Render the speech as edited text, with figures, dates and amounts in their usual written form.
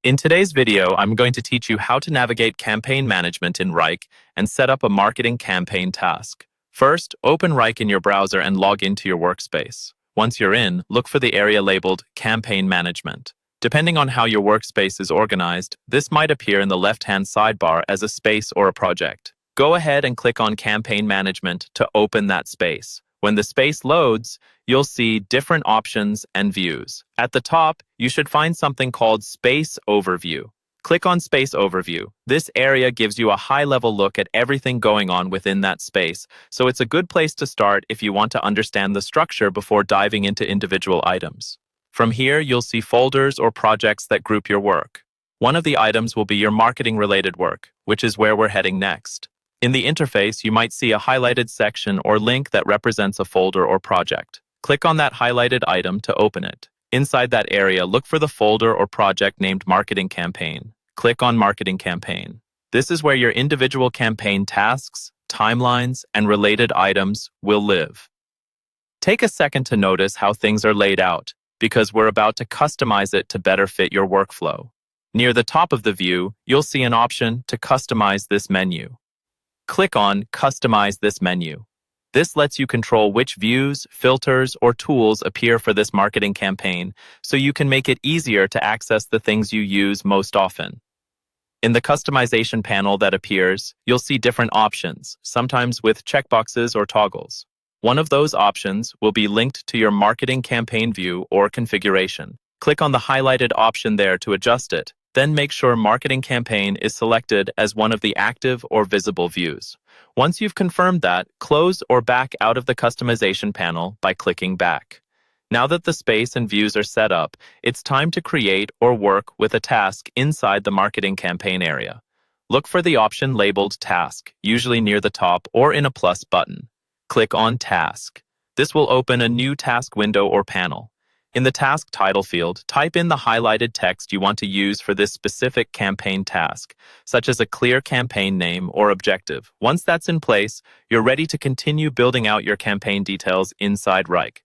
In today's video, I'm going to teach you how to navigate campaign management in Wrike and set up a marketing campaign task. First, open Wrike in your browser and log into your workspace. Once you're in, look for the area labeled Campaign Management. Depending on how your workspace is organized, this might appear in the left-hand sidebar as a space or a project. Go ahead and click on Campaign Management to open that space. When the space loads, you'll see different options and views. At the top, you should find something called Space Overview. Click on Space Overview. This area gives you a high-level look at everything going on within that space, so it's a good place to start if you want to understand the structure before diving into individual items. From here, you'll see folders or projects that group your work. One of the items will be your marketing-related work, which is where we're heading next. In the interface, you might see a highlighted section or link that represents a folder or project. Click on that highlighted item to open it. Inside that area, look for the folder or project named Marketing Campaign. Click on Marketing Campaign. This is where your individual campaign tasks, timelines, and related items will live. Take a second to notice how things are laid out, because we're about to customize it to better fit your workflow. Near the top of the view, you'll see an option to customize this menu. Click on Customize this menu. This lets you control which views, filters, or tools appear for this marketing campaign, so you can make it easier to access the things you use most often. In the customization panel that appears, you'll see different options, sometimes with checkboxes or toggles. One of those options will be linked to your marketing campaign view or configuration. Click on the highlighted option there to adjust it. Then make sure Marketing Campaign is selected as one of the active or visible views. Once you've confirmed that, close or back out of the customization panel by clicking back. Now that the space and views are set up, it's time to create or work with a task inside the Marketing Campaign area. Look for the option labeled Task, usually near the top or in a plus button. Click on Task. This will open a new task window or panel. In the task title field, type in the highlighted text you want to use for this specific campaign task, such as a clear campaign name or objective. Once that's in place, you're ready to continue building out your campaign details inside Wrike.